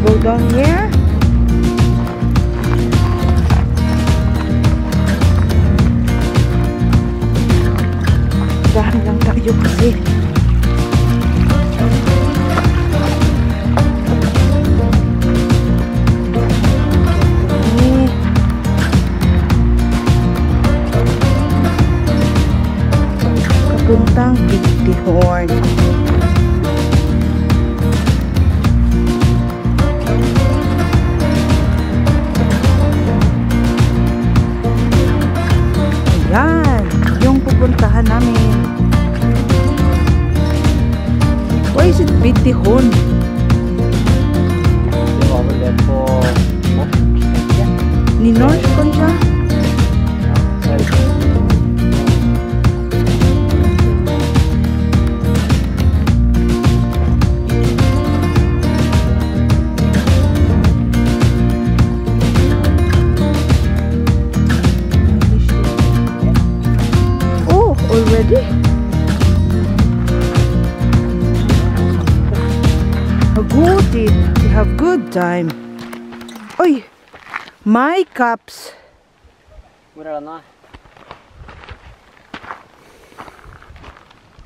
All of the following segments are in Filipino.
go down here. Dahan lang tayo kasi papuntang Bitihorn. Ayan, yung pupuntahan namin. Why is it Bitihorn? Det var väl det på Nynorsk kanskje? Oh, already? Good, we have good time. Oi, my cups. Hvor er den da?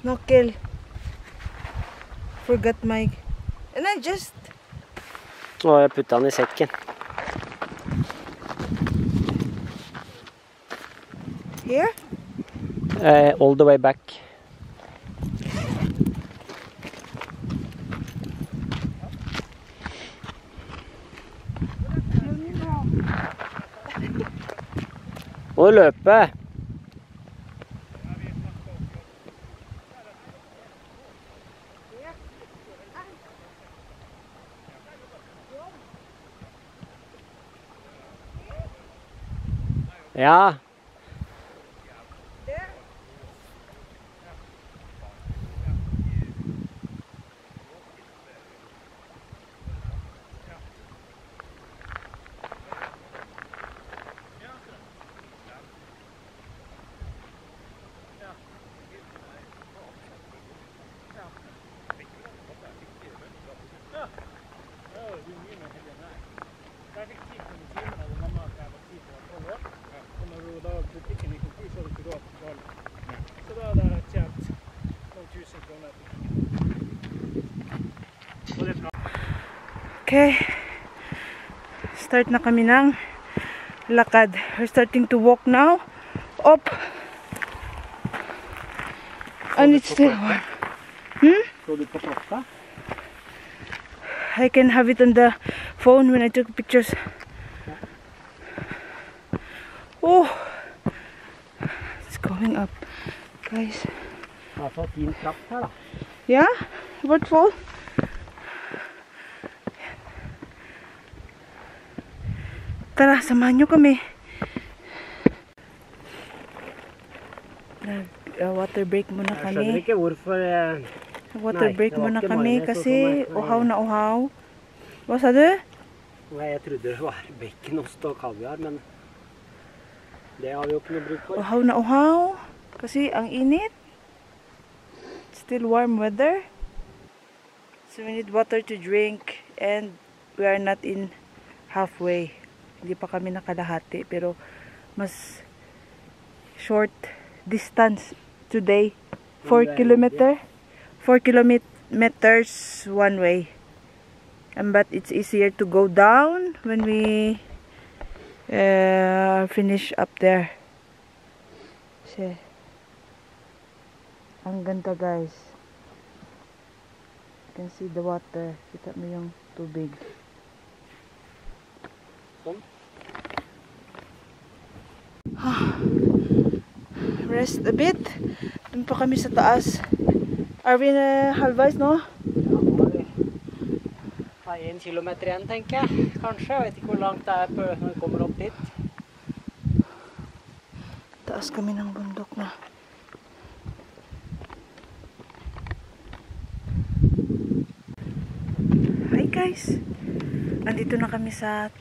Nokkel. Forgot my. And I just. Å, jeg puttet den i sekken. Here? All the way back. Og løpe. Ja. Okay. Start na kami ng lakad. We're starting to walk now. Up. And it's still warm. Så du på klokka? I can have it on the phone when I took pictures. Oh, it's going up, guys. Ja, så fin trapp her da. Yeah, waterfall. Tara, samahan nyo kami. Water break muna Jeg skjønner kami. ikke hvorfor Water Nei, break det var muna ikke kami Marnes, kasi så uhaw na uhaw. Hva sa du? Nei, jeg trodde det var bekkenost og kaviar, men det har vi jo ikke noe bruk for. Uhaw na uhaw. Kasi ang init. Still warm weather. So we need water to drink and we are not in halfway. Hindi pa kami nakalahati pero mas short distance today. 4 kilometers one way. But it's easier to go down when we finish up there. Kasi ang ganda, guys. You can see the water. Kita mo yung tubig. Rest a bit. Doon pa kami sa taas. Are we halvveis nå? Ja, 1 kilometer igjen, tenker jeg. Kanskje. Jeg vet ikke hvor langt det er når vi kommer opp dit. Taas kami ng bundok na. Hi guys! Andito na kami sa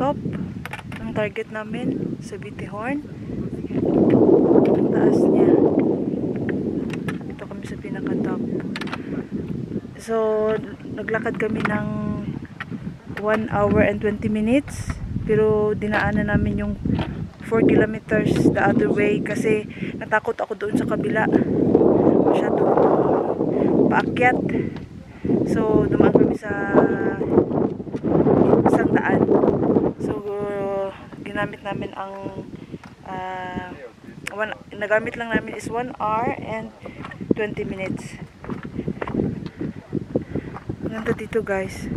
top ng target namin sa Bitihorn. Ang taas niya. Dito kami sa pinaka-top. So, naglakad kami ng 1 hour and 20 minutes. Pero dinaanan namin yung 4 kilometers the other way kasi natakot ako doon sa kabila. Masyadong paakyat. So, dumaan kami sa isang daan. So, ginamit namin ang nagamit lang namin is 1 hour and 20 minutes. Ganda dito, guys.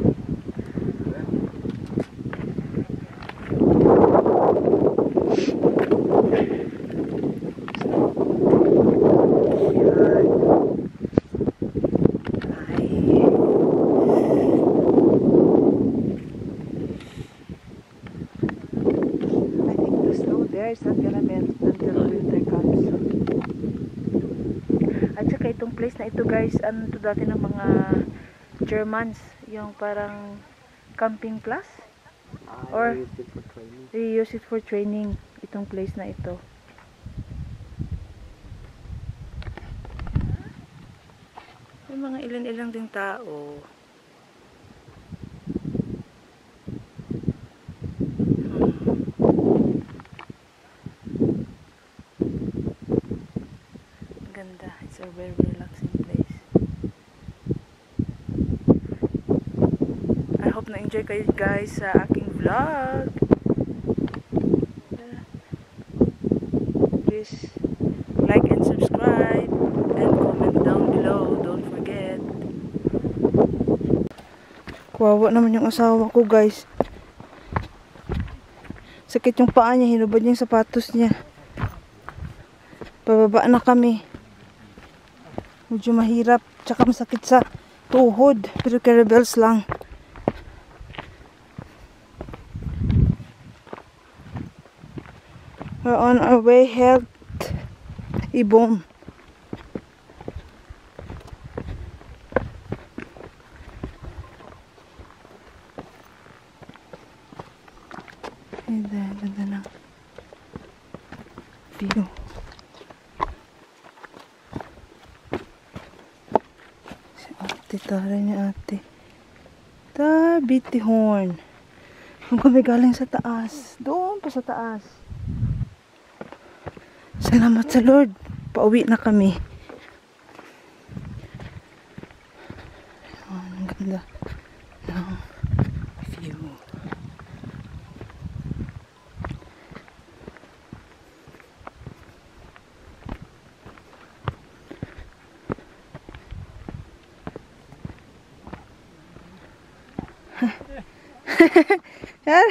It's not gonna melt until winter comes. At saka itong place na ito, guys, ano to dati ng mga Germans, yung parang camping place, or they use it for training, itong place na ito. May mga ilan-ilang ding tao. Ganda. It's a very relaxing place. I hope na-enjoy kayo, guys, sa aking vlog. Please like and subscribe and comment down below. Don't forget. Kawawa naman yung asawa ko, guys. Sakit yung paa niya. Hinubad niya yung sapatos niya. Pababa na kami. Medyo mahirap, tsaka masakit sa tuhod, pero caravels lang. We're on our way health Ibon. Ganda na view. Tara niya ate. Bitihorn. Kung kami galing sa taas. Doon pa sa taas. Salamat sa Lord. Pauwi na kami. Ang ganda ng view.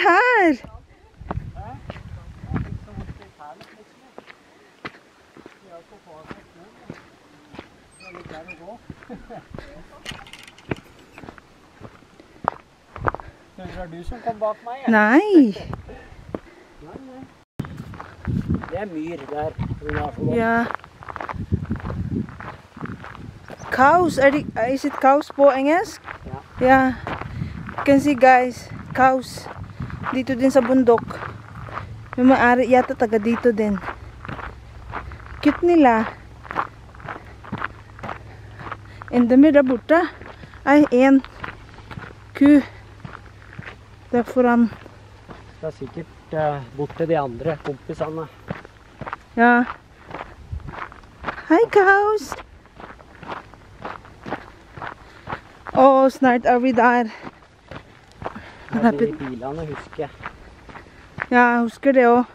Her. Det var du som kom bak meg. Nei. Det myr der. Ja. Cows. Is it cows po engelsk? Ja. Yeah. You can see, guys, cows. Dito din sa bundok. May maaari yata taga dito din. Cute nila. En de är där borta. En ku. Der foran. Det er sikkert bort til de andre kompisene. Ja. Hi, cows. Snart er vi der. De bilene husker jeg. Ja, jeg husker det også.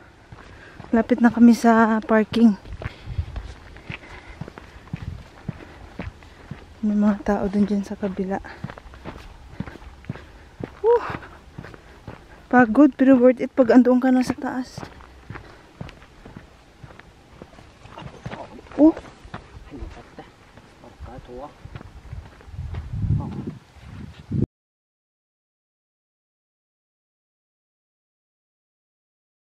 Lapit na kami sa parking. May mga tao dun sa kabila. Pagod pero worth it pag andoon ka na sa taas.